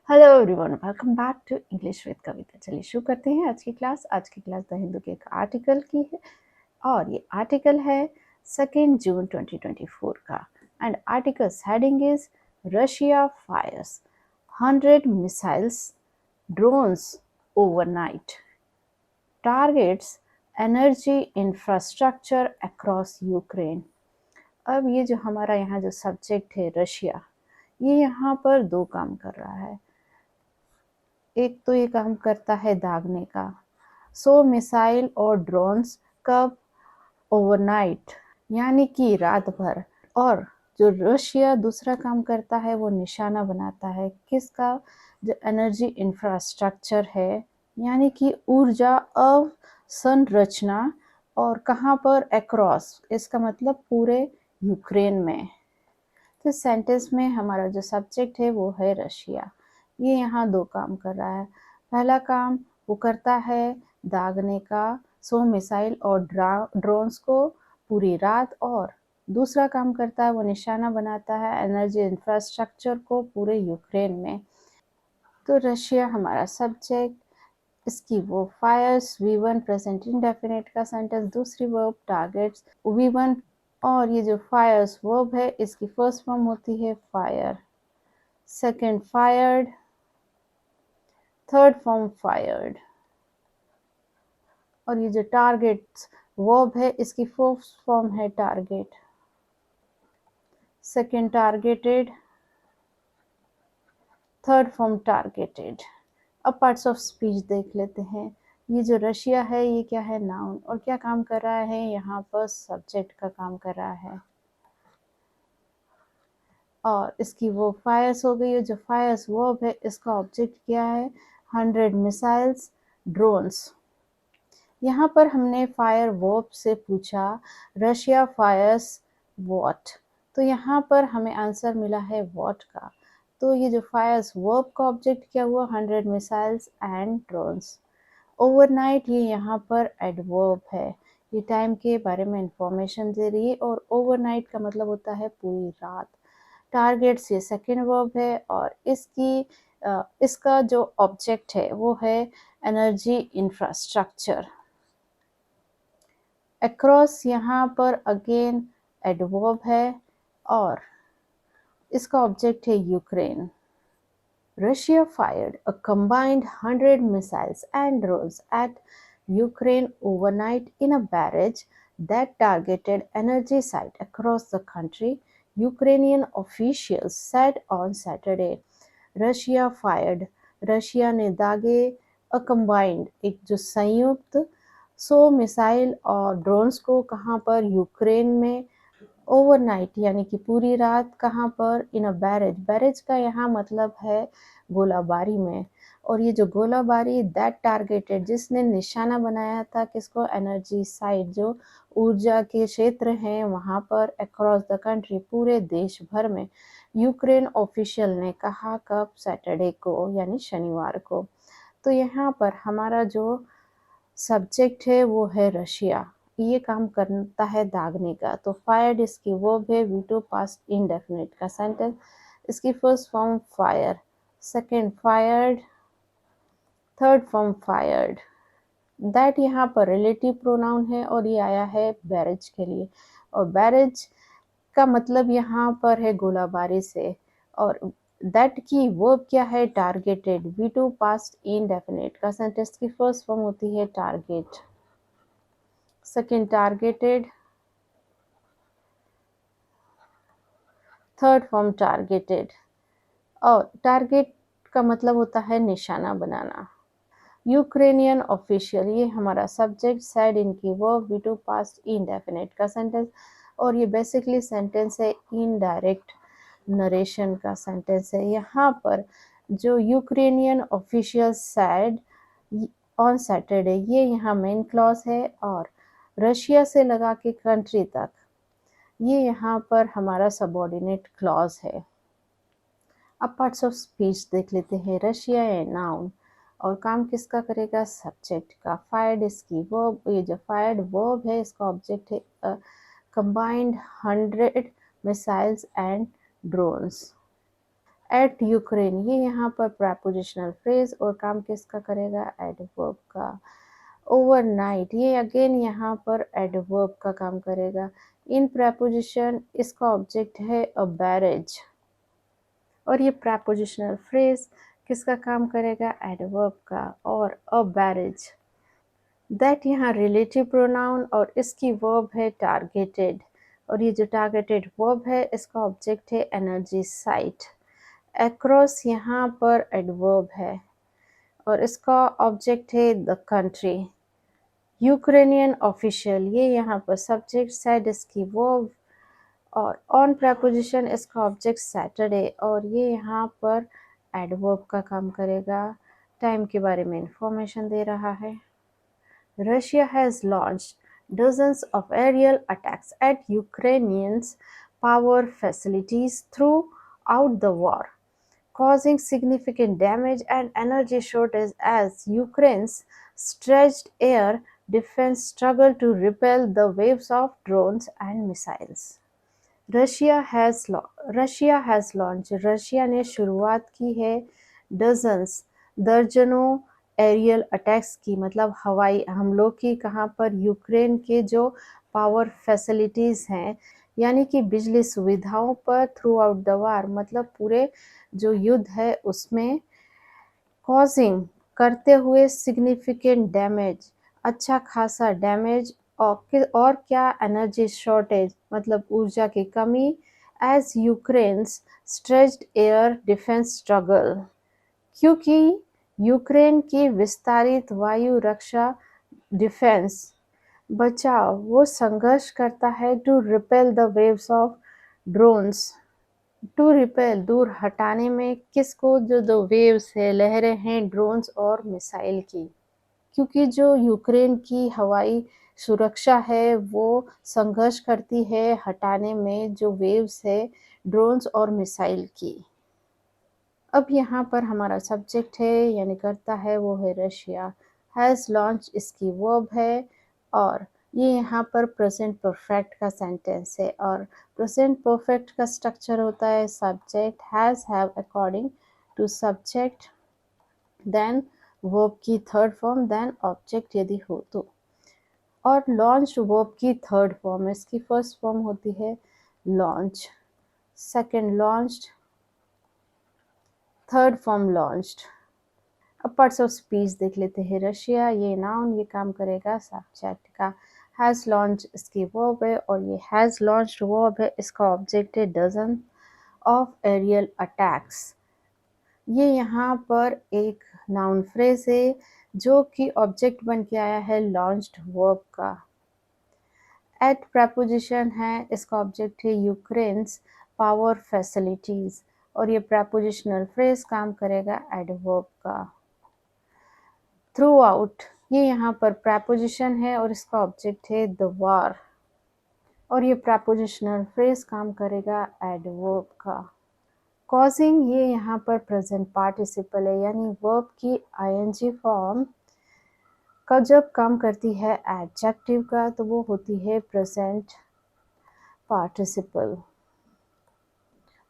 Hello everyone, welcome back to English with Kavita. चलिए शुरू करते हैं आज की क्लास। आज की क्लास द हिंदू के एक आर्टिकल की है और ये आर्टिकल है 2 जून 2024 का। And articles heading is Russia fires 100 missiles drones overnight targets energy infrastructure across Ukraine. अब ये जो हमारा यहाँ जो सब्जेक्ट है रशिया, ये यहाँ पर दो काम कर रहा है। एक तो ये काम करता है दागने का। 100 मिसाइल और ड्रोन्स कब? ओवरनाइट, यानी कि रात भर। और जो रशिया दूसरा काम करता है वो निशाना बनाता है किसका? जो एनर्जी इंफ्रास्ट्रक्चर है, यानी कि ऊर्जा अवसंरचना। और कहाँ पर? अक्रॉस, इसका मतलब पूरे यूक्रेन में। तो सेंटेंस में हमारा जो सब्जेक्ट है वो है रशिया। ये यहाँ दो काम कर रहा है। पहला काम वो करता है दागने का 100 मिसाइल और ड्रोन्स को पूरी रात, और दूसरा काम करता है वो निशाना बनाता है एनर्जी इंफ्रास्ट्रक्चर को पूरे यूक्रेन में। तो रशिया हमारा सब्जेक्ट, इसकी वो फायर्स V1 प्रेजेंट इंडेफिनिट का सेंटेंस, दूसरी वर्ब टारगेट्स V1। और ये जो फायर्स वर्ब है इसकी फर्स्ट फॉर्म होती है fire, second fired, third form fired. और ये जो टारगेट्स वर्ब है इसकी फोर्थ फॉर्म है target, second targeted, third form targeted. अब पार्ट्स ऑफ स्पीच देख लेते हैं। ये जो रशिया है ये क्या है? नाउन। और क्या काम कर रहा है? यहाँ पर सब्जेक्ट का काम कर रहा है। और इसकी वो फायर्स हो गई है। जो फायर्स वर्ब है इसका ऑब्जेक्ट क्या है? 100 मिसाइल्स ड्रोन्स। यहाँ पर हमने फायर वर्ब से पूछा रशिया फायर्स व्हाट, तो यहाँ पर हमें आंसर मिला है व्हाट का। तो ये जो फायर्स वर्ब का ऑब्जेक्ट क्या हुआ? 100 मिसाइल्स एंड ड्रोन्स। ओवरनाइट, ये यहाँ पर एडवर्ब है, ये टाइम के बारे में इंफॉर्मेशन दे रही है। और ओवरनाइट का मतलब होता है पूरी रात। टारगेट्स, ये सेकेंड वर्ब है और इसका जो ऑब्जेक्ट है वो है एनर्जी इंफ्रास्ट्रक्चर। अक्रॉस यहाँ पर अगेन एडवर्ब है और इसका ऑब्जेक्ट है Ukraine. Russia fired a combined 100 missiles and drones at Ukraine overnight in a barrage that targeted energy sites across the country, Ukrainian officials said on Saturday. Russia fired, Russia ने दागे a combined, एक जो संयुक्त 100 missile और drones को कहाँ पर? Ukraine में। ओवरनाइट यानी कि पूरी रात। कहाँ पर? इन अ बैरेज। बैरेज का यहाँ मतलब है गोलाबारी में। और ये जो गोलाबारी दैट टारगेटेड, जिसने निशाना बनाया था किसको? एनर्जी साइट, जो ऊर्जा के क्षेत्र हैं वहाँ पर अक्रॉस द कंट्री, पूरे देश भर में। यूक्रेन ऑफिशियल ने कहा कब? सैटरडे को, यानी शनिवार को। तो यहाँ पर हमारा जो सब्जेक्ट है वो है रशिया, ये काम करता है दागने का। तो फायर्ड इसकी वर्ब है, V2 पास्ट इंडेफिनिट का सेंटेंस, इसकी first form fire, second fired, third form fired. That यहाँ पर रिलेटिव प्रोनाउन है और ये आया है बैरेज के लिए। और बैरेज का मतलब यहाँ पर है गोलाबारी से। और दैट की वर्ब क्या है? टारगेटेड, V2 पास्ट इंडेफिनिट का सेंटेंस की फर्स्ट फॉर्म होती है target, second targeted, third form targeted. और टारगेट का मतलब होता है निशाना बनाना। यूक्रेनियन ऑफिशियल, ये हमारा सब्जेक्ट, साइड इनकी वर्ब, V2 पास्ट इंडेफिनिट का सेंटेंस। और ये बेसिकली सेंटेंस है इनडायरेक्ट नरेशन का सेंटेंस है। यहाँ पर जो Ukrainian official sad on Saturday, ये यहाँ मेन क्लॉज है। और रशिया से लगा के कंट्री तक, ये यहाँ पर हमारा सबऑर्डिनेट क्लॉज है। अब पार्ट्स ऑफ स्पीच देख लेते हैं। रशिया है नाउन और काम किसका करेगा? सब्जेक्ट का। फायर्ड इसकी वर्ब, ये जो फायर्ड वर्ब है इसका ऑब्जेक्ट है combined 100 missiles and drones at Ukraine, ये यहाँ पर प्रपोजिशनल फ्रेज और काम किसका करेगा, एडवर्ब का। ओवरनाइट, ये अगेन यहाँ पर एडवर्ब का काम करेगा। इन प्रपोजिशन, इसका ऑब्जेक्ट है अ बैरेज, और ये प्रपोजिशनल फ्रेज किसका काम करेगा, एडवर्ब का। और अ बैरेज, दैट यहाँ रिलेटिव प्रोनाउन और इसकी वर्ब है टारगेटेड, और ये जो टारगेटेड वर्ब है इसका ऑब्जेक्ट है एनर्जी साइट। अक्रॉस यहाँ पर एडवर्ब है और इसका ऑब्जेक्ट है द कंट्री। यूक्रेनियन ऑफिशियल, ये यहाँ पर सब्जेक्ट, सैड इसकी वर्ब, और ऑन प्रपोजिशन इसका ऑब्जेक्ट सैटरडे, और ये यहाँ पर एडवर्ब का काम करेगा। टाइम के बारे में इंफॉर्मेशन दे रहा है। Russia has launched dozens of aerial attacks at Ukrainians' power facilities throughout the war, causing significant damage and energy shortage as Ukraine's stretched air defense struggled to repel the waves of drones and missiles. Russia has launch, Russia ने शुरुआत की है dozens, दर्जनों aerial attacks की, मतलब हवाई हमलों की, कहाँ पर, यूक्रेन के जो पावर फैसिलिटीज़ हैं, यानी कि बिजली सुविधाओं पर, थ्रू आउट द वार, मतलब पूरे जो युद्ध है उसमें, कॉजिंग करते हुए, सिग्निफिकेंट डैमेज अच्छा खासा डैमेज, और क्या, एनर्जी शॉर्टेज मतलब ऊर्जा की कमी, as Ukraine's stretched air defence struggle, क्योंकि यूक्रेन की विस्तारित वायु रक्षा डिफेंस बचाव वो संघर्ष करता है to repel the waves of drones, to repel दूर हटाने में, किसको, जो दो वेव्स है, लहरें हैं ड्रोन्स और मिसाइल की, क्योंकि जो यूक्रेन की हवाई सुरक्षा है वो संघर्ष करती है हटाने में जो वेव्स है ड्रोन्स और मिसाइल की। अब यहाँ पर हमारा सब्जेक्ट है यानी करता है वो है रशिया, हैज़ लॉन्च इसकी वर्ब है, और ये यहाँ पर प्रेजेंट परफेक्ट का सेंटेंस है, और प्रेजेंट परफेक्ट का स्ट्रक्चर होता है subject has have according to subject, then verb की थर्ड फॉर्म, देन ऑब्जेक्ट यदि हो तो। और लॉन्च वर्ब की थर्ड फॉर्म, इसकी फर्स्ट फॉर्म होती है launch, second launched, third form launched. अब पार्ट्स ऑफ स्पीच देख लेते हैं। रशिया, ये नाउन, ये काम करेगा सब्जेक्ट का। हैज़ लॉन्च इसकी वर्ब है, और ये हैज़ लॉन्च्ड वर्ब है, इसका ऑब्जेक्ट है डजन ऑफ एरियल अटैक्स। ये यहाँ पर एक नाउन फ्रेज है जो कि ऑब्जेक्ट बन के आया है लॉन्च्ड वर्ब का। एट प्रपोजिशन है, इसका ऑब्जेक्ट है यूक्रेन्स पावर फैसिलिटीज, और ये प्रपोजिशनल फ्रेज काम करेगा एडवर्ब का। थ्रू आउट, ये यहाँ पर प्रपोजिशन है और इसका ऑब्जेक्ट है द वार, और ये प्रपोजिशनल फ्रेज काम करेगा एडवर्ब का। कॉजिंग, ये यहाँ पर प्रेजेंट पार्टिसिपल है, यानी वर्ब की आईएनजी फॉर्म का जब काम करती है एडजेक्टिव का तो वो होती है प्रेजेंट पार्टिसिपल,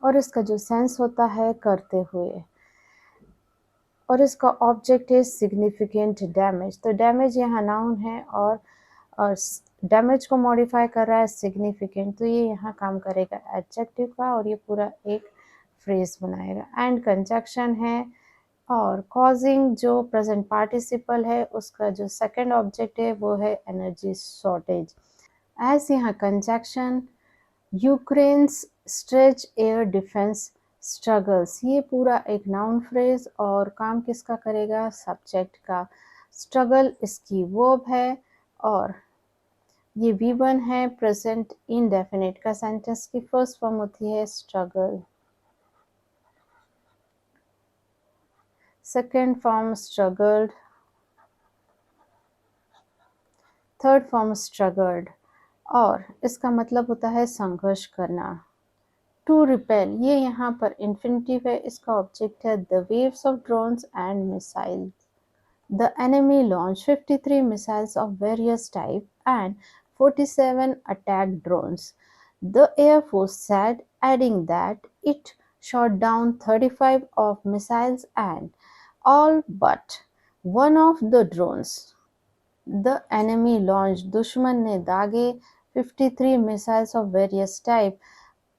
और इसका जो सेंस होता है करते हुए, और इसका ऑब्जेक्ट है सिग्निफिकेंट डैमेज। तो डैमेज यहाँ नाउन है, और डैमेज को मॉडिफाई कर रहा है सिग्निफिकेंट, तो ये यहाँ काम करेगा एडजेक्टिव का, और ये पूरा एक फ्रेज बनाएगा। एंड कंजक्शन है, और कॉजिंग जो प्रेजेंट पार्टिसिपल है उसका जो सेकंड ऑब्जेक्ट है वो है एनर्जी शॉर्टेज। एज यहाँ conjunction, Ukraine's stretch air defence struggles, ये पूरा एक नाउन फ्रेज, और काम किसका करेगा, सब्जेक्ट का। स्ट्रगल इसकी वर्ब है, और ये V1 है, प्रेजेंट इंडेफिनिट का सेंटेंस की फर्स्ट फॉर्म होती है struggle, second form struggled, third form struggled, और इसका मतलब होता है संघर्ष करना। टू रिपेल, ये यहाँ पर इन्फिनिटिव है, इसका ऑब्जेक्ट है the waves of drones and missiles. The enemy launched 53 missiles of various types and 47 attack drones, the Air Force said, adding that it shot down 35 of missiles and all but one of the drones. The enemy launched, दुश्मन ने दागे 53 missiles of various type,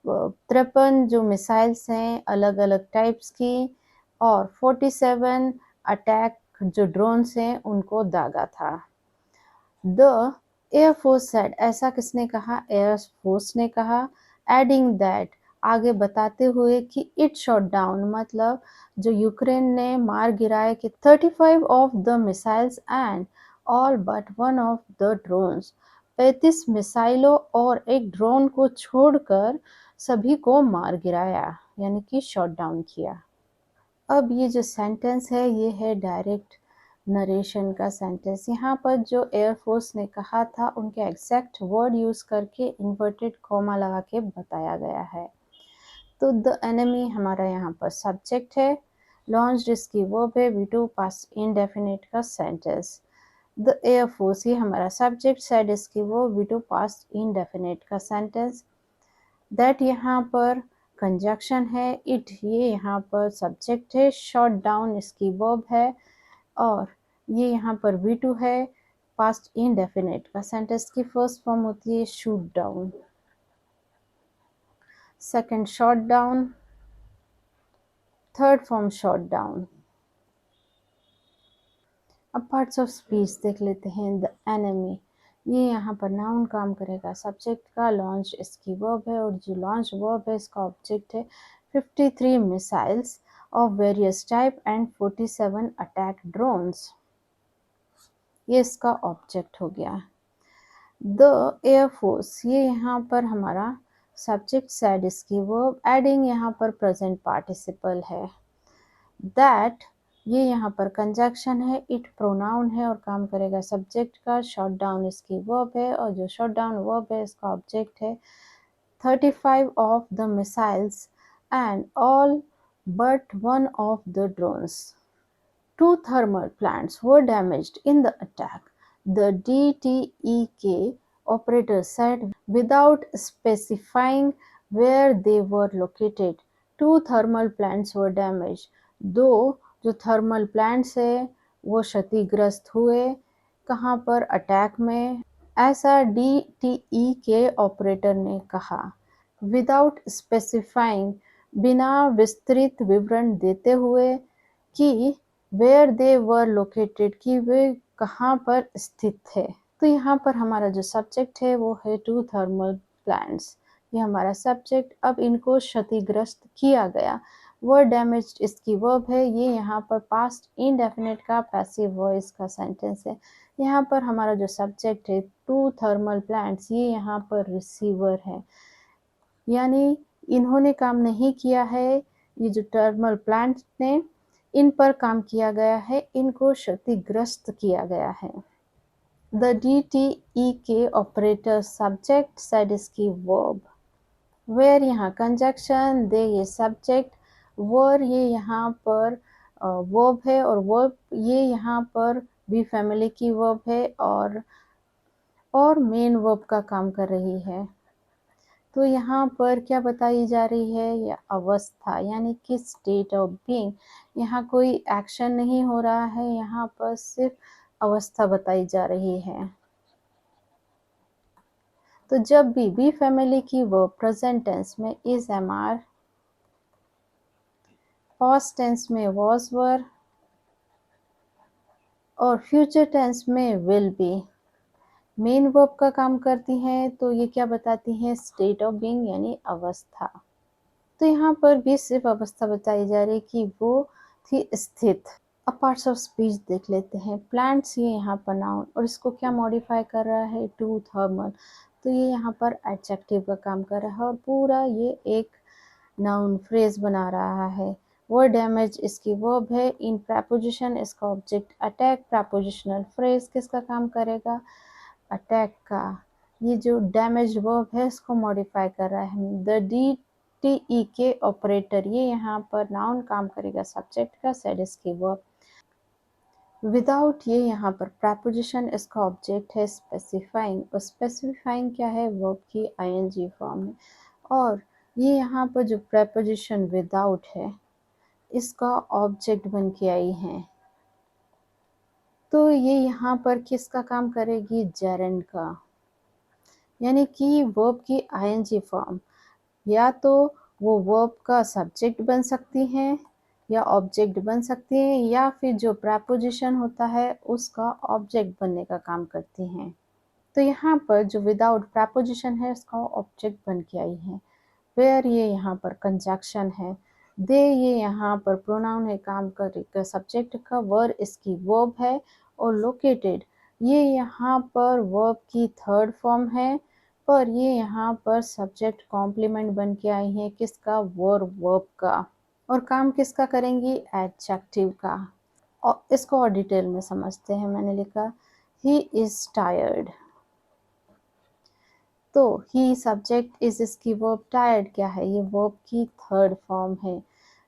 53 जो missiles हैं अलग अलग types की, और 47 attack जो ड्रोन्स हैं उनको दागा था। द एयरफोर्स सेड, ऐसा किसने कहा? एयरफोर्स ने कहा। एडिंग दैट, आगे बताते हुए कि इट शॉट डाउन, मतलब जो यूक्रेन ने मार गिराए कि 35 of the missiles and all but one of the drones, 35 मिसाइलों और एक ड्रोन को छोड़कर सभी को मार गिराया, यानी कि शॉट डाउन किया। अब ये जो सेंटेंस है ये है डायरेक्ट नरेशन का सेंटेंस। यहाँ पर जो एयरफोर्स ने कहा था उनके एग्जैक्ट वर्ड यूज करके इन्वर्टेड कॉमा लगा के बताया गया है। तो द एनिमी हमारा यहाँ पर सब्जेक्ट है, लॉन्च्ड इसकी वर्ब है, V2 पास्ट इंडेफिनिट का सेंटेंस। द एयरफोर्स ये हमारा सब्जेक्ट, सेड इसकी वर्ब, V2 पास्ट इंडेफिनिट का सेंटेंस। दैट यहाँ पर कंजक्शन है, इट ये यहाँ पर सब्जेक्ट है, शॉट डाउन इसकी वर्ब है, और ये यहाँ पर V2 है, पास्ट इंडेफिनिट का सेंटेंस की फर्स्ट फॉर्म होती है shoot down, second shot down, third form shot down. अब पार्ट्स ऑफ स्पीच देख लेते हैं। द एनिमी, ये यहाँ पर नाउन काम करेगा सब्जेक्ट का, लॉन्च इसकी वर्ब है, और जो लॉन्च वर्ब है इसका ऑब्जेक्ट है 53 missiles of various type and 47 attack drones, ये इसका ऑब्जेक्ट हो गया। द एयरफोर्स, ये यहाँ पर हमारा सब्जेक्ट, सेड इसकी वर्ब, एडिंग यहाँ पर प्रेजेंट पार्टिसिपल है। दैट, ये यहाँ पर कंजक्शन है, इट प्रोनाउन है और काम करेगा सब्जेक्ट का, शॉट डाउन इसकी वर्ब है, और जो शॉट डाउन वर्ब है इसका ऑब्जेक्ट है 35 of the missiles and all but one of the drones. Two thermal plants were damaged in the attack, the DTEK operator said without specifying where they were located. Two thermal plants were damaged. दो जो thermal plants है वो क्षतिग्रस्त हुए, कहाँ पर? Attack में, ऐसा DTE के ऑपरेटर ने कहा। विदाउट स्पेसिफाइंग, बिना विस्तृत विवरण देते हुए, कि वेयर दे वर लोकेटेड, कि वे कहाँ पर स्थित थे। तो यहाँ पर हमारा जो सब्जेक्ट है वो है टू थर्मल प्लांट्स, ये हमारा सब्जेक्ट। अब इनको क्षतिग्रस्त किया गया, वर डैमेज्ड इसकी वर्ब है, ये यहाँ पर पास्ट इंडेफिनिट का पैसिव वॉइस का सेंटेंस है। यहाँ पर हमारा जो सब्जेक्ट है टू थर्मल प्लांट्स, ये यहाँ पर रिसीवर है, यानी इन्होंने काम नहीं किया है, ये जो थर्मल प्लांट ने इन पर काम किया गया है, इनको क्षतिग्रस्त किया गया है। The DTEK operator subject, said इसकी वर्ब, वेयर यहाँ कंजक्शन, दे ये सब्जेक्ट, वर ये यहाँ पर वर्ब है, और वर्ब ये यहाँ पर बी फैमिली की वर्ब है और मेन वर्ब का काम कर रही है। तो यहाँ पर क्या बताई जा रही है? या अवस्था, यानी कि स्टेट ऑफ बीइंग। यहाँ कोई एक्शन नहीं हो रहा है, यहाँ पर सिर्फ अवस्था बताई जा रही है। तो जब भी बी फैमिली की वर्ब प्रेजेंट टेंस में is am are, past tense में वॉज वर, और फ्यूचर टेंस में विल बी मेन वर्ब का काम करती हैं, तो ये क्या बताती हैं? स्टेट ऑफ बीइंग यानी अवस्था। तो यहाँ पर भी सिर्फ अवस्था बताई जा रही है कि वो थी स्थित। अब पार्ट्स ऑफ स्पीच देख लेते हैं। प्लांट्स, ये यहाँ पर नाउन, और इसको क्या मॉडिफाई कर रहा है? टू थर्मल, तो ये यहाँ पर एडजेक्टिव का काम कर रहा है, और पूरा ये एक नाउन फ्रेज बना रहा है। वर्ड डैमेज इसकी वर्ब है, इन प्रेपोजिशन इसका ऑब्जेक्ट, अटैक प्रेपोजिशनल फ्रेज किसका काम करेगा? अटैक का। ये जो डैमेज वर्ब है इसको मॉडिफाई कर रहा है। द DTEK ऑपरेटर, ये यहाँ पर नाउन काम करेगा सब्जेक्ट का, सेड इसकी वर्ब। विदाउट, ये यहाँ पर प्रेपोजिशन इसका ऑब्जेक्ट है, स्पेसिफाइंग, और स्पेसिफाइंग क्या है? वर्ब की ING फॉर्म है, और ये यहाँ पर जो preposition without है इसका ऑब्जेक्ट बन के आई है, तो ये यहाँ पर किसका काम करेगी, जेरेंड का, यानी कि वर्ब की आईएनजी फॉर्म या तो वो वर्ब का सब्जेक्ट बन सकती हैं या ऑब्जेक्ट बन सकती हैं या फिर जो प्रेपोजिशन होता है उसका ऑब्जेक्ट बनने का काम करती हैं। तो यहाँ पर जो विदाउट प्रेपोजिशन है उसका ऑब्जेक्ट बन के आई है। वेयर ये यहाँ पर कंजक्शन है। दे ये यहाँ पर प्रोनाउन है काम करेगा सब्जेक्ट का, वर इसकी वर्ब है और लोकेटेड ये यहाँ पर वर्ब की थर्ड फॉर्म है, पर ये यहाँ पर सब्जेक्ट कॉम्प्लीमेंट बन के आई है किसका, वर्ब का, और काम किसका करेंगी, एडजेक्टिव का। और इसको और डिटेल में समझते हैं। मैंने लिखा ही इज टायर्ड, तो ही सब्जेक्ट इज इसकी वर्ब, टायर्ड क्या है, ये वर्ब की थर्ड फॉर्म है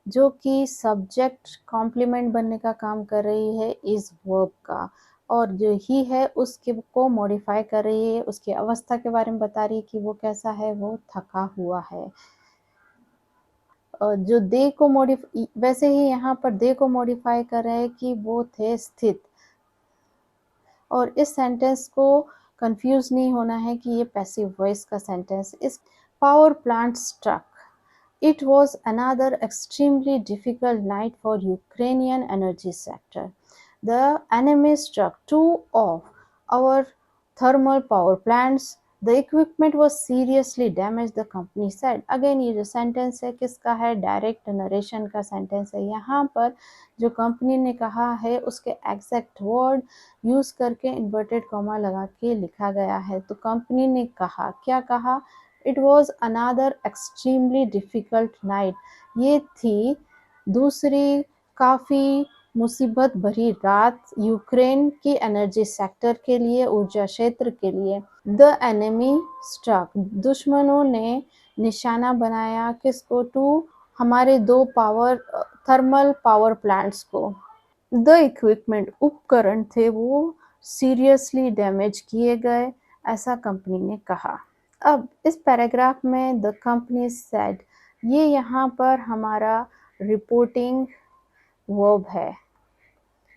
जो कि सब्जेक्ट कॉम्प्लीमेंट बनने का काम कर रही है इस वर्ब का, और जो ही है उसके को मॉडिफाई कर रही है, उसकी अवस्था के बारे में बता रही है कि वो कैसा है, वो थका हुआ है। जो दे को मॉडिफाई, वैसे ही यहाँ पर दे को मॉडिफाई कर रहे हैं कि वो थे स्थित, और इस सेंटेंस को कंफ्यूज नहीं होना है कि ये पैसिव वॉइस का सेंटेंस। इस power plant struck, it was another extremely difficult night for Ukrainian energy sector. The enemy struck two of our thermal power plants. The equipment was seriously damaged, the company said. Again ये जो sentence है किसका है, direct narration का sentence है। यहाँ पर जो कंपनी ने कहा है उसके एग्जैक्ट वर्ड यूज करके इन्वर्टेड कॉमा लगा के लिखा गया है। तो कंपनी ने कहा, क्या कहा, it was another extremely difficult night, ये थी दूसरी काफ़ी मुसीबत भरी रात यूक्रेन की एनर्जी सेक्टर के लिए, ऊर्जा क्षेत्र के लिए। द एनिमी स्ट्रक, दुश्मनों ने निशाना बनाया किसको, टू हमारे दो थर्मल पावर प्लांट्स को। द इक्विपमेंट, उपकरण थे वो सीरियसली डैमेज किए गए, ऐसा कंपनी ने कहा। अब इस पैराग्राफ में द कंपनी सेड, ये यहाँ पर हमारा रिपोर्टिंग वर्ब है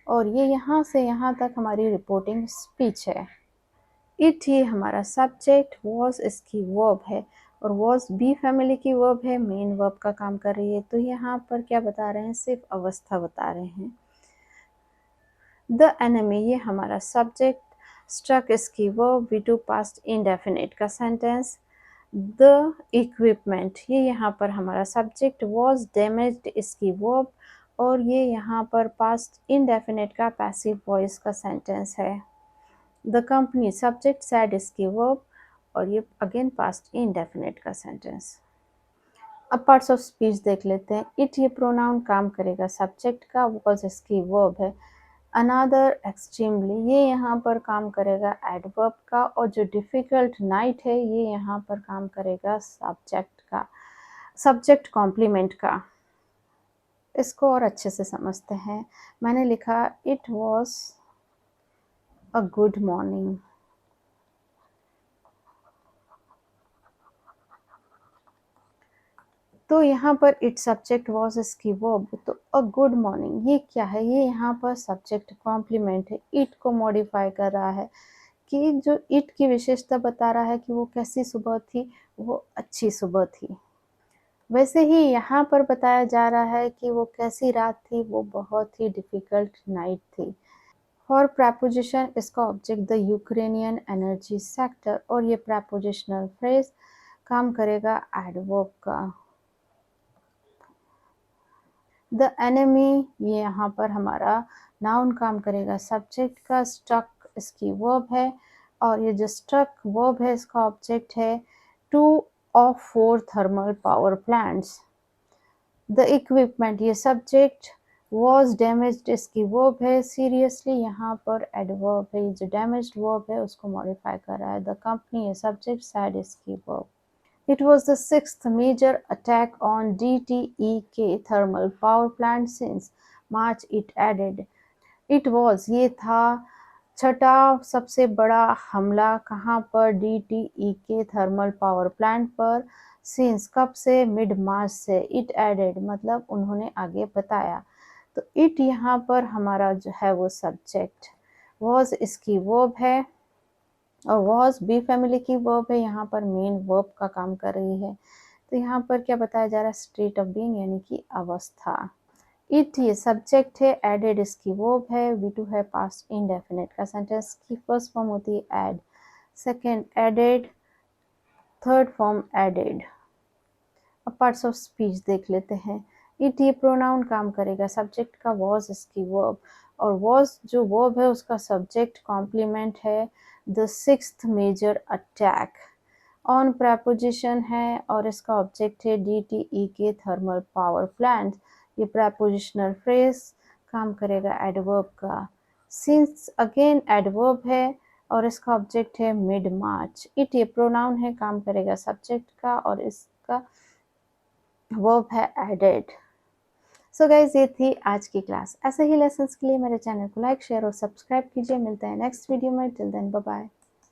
और ये यहाँ से यहाँ तक हमारी रिपोर्टिंग स्पीच है। इट ये हमारा सब्जेक्ट, वॉज इसकी वर्ब है और वॉज बी फैमिली की वर्ब है, मेन वर्ब का काम कर रही है। तो यहाँ पर क्या बता रहे हैं, सिर्फ अवस्था बता रहे हैं। द एनिमी ये हमारा सब्जेक्ट, स्ट्रक इसकी वर्ब, V2 पास्ट इंडेफिनिट का सेंटेंस। द इक्विपमेंट ये यहाँ पर हमारा सब्जेक्ट, वॉज डैमेज्ड इसकी वर्ब और ये यहाँ पर पास्ट इंडेफिनिट का पैसिव वॉइस का सेंटेंस है। द कंपनी सब्जेक्ट, सैड इसकी वर्ब और ये अगेन पास्ट इंडेफिनिट का सेंटेंस। अब पार्ट्स ऑफ स्पीच देख लेते हैं। इट ये प्रोनाउन काम करेगा सब्जेक्ट का, वॉज इसकी वर्ब है। अनादर एक्सट्रीमली ये यहाँ पर काम करेगा एडवर्ब का, और जो डिफ़िकल्ट नाइट है ये यहाँ पर काम करेगा सब्जेक्ट का, सब्जेक्ट कॉम्प्लीमेंट का। इसको और अच्छे से समझते हैं। मैंने लिखा it was a good morning. तो यहाँ पर इट सब्जेक्ट वॉज इसकी वर्ब, तो अ गुड मॉर्निंग ये क्या है, ये यहाँ पर सब्जेक्ट कॉम्प्लीमेंट है, इट को मॉडिफाई कर रहा है कि जो इट की विशेषता बता रहा है कि वो कैसी सुबह थी, वो अच्छी सुबह थी। वैसे ही यहाँ पर बताया जा रहा है कि वो कैसी रात थी, वो बहुत ही डिफ़िकल्ट नाइट थी। फॉर प्रेपोजिशन इसका object the Ukrainian energy sector, और ये प्रेपोजिशनल फ्रेज काम करेगा एडवर्ब का। द एनिमी ये यहाँ पर हमारा नाउन काम करेगा सब्जेक्ट का, स्ट्रक इसकी वर्ब है और ये जो स्ट्रक वर्ब है इसका ऑब्जेक्ट है, 2 of 4 thermal power plants. The equipment ये सब्जेक्ट, वॉज डैमेज्ड इसकी वर्ब है, सीरियसली यहाँ पर एडवर्ब है, ये जो डैमेज्ड वर्ब है उसको मॉडिफाई कर रहा है। द कंपनी ये सब्जेक्ट, सैड इसकी verb. It was the sixth major attack on DTEK thermal power plant since March, it added. It was ये था छठा सबसे बड़ा हमला, कहाँ पर, DTEK थर्मल पावर प्लांट पर सिंस कब से, मिड मार्च से, इट एडेड मतलब उन्होंने आगे बताया। तो इट यहाँ पर हमारा जो है वो सब्जेक्ट, वॉज इसकी वर्ब है और वॉज बी फैमिली की वर्ब है, यहाँ पर मेन वर्ब का काम कर रही है। तो यहाँ पर क्या बताया जा रहा है, स्टेट ऑफ बीइंग यानी कि अवस्था। इट ये सब्जेक्ट है, एडेड इसकी वर्ब है, वी टू है पास्ट इंडेफिनिट का सेंटेंस की फर्स्ट फॉर्म होती है add, second added, third form added. अब पार्ट्स ऑफ स्पीच देख लेते हैं। इट ये प्रोनाउन काम करेगा, सब्जेक्ट का वॉज इसकी वर्ब, और वॉज जो वर्ब है उसका सब्जेक्ट कॉम्प्लीमेंट है the sixth major attack. On preposition है और इसका ऑब्जेक्ट है DTE के थर्मल पावर प्लांट। ये प्रेपोजिशनल फ्रेज काम करेगा एडवर्ब का। सिंस अगेन एडवर्ब है और इसका ऑब्जेक्ट है मिड मार्च। इट ये प्रोनाउन है, काम करेगा सब्जेक्ट का और इसका वर्ब है एडेड। सो गाइज ये थी आज की क्लास। ऐसे ही लेसन्स के लिए मेरे चैनल को लाइक, शेयर और सब्सक्राइब कीजिए। मिलते हैं नेक्स्ट वीडियो में। Till then bye bye.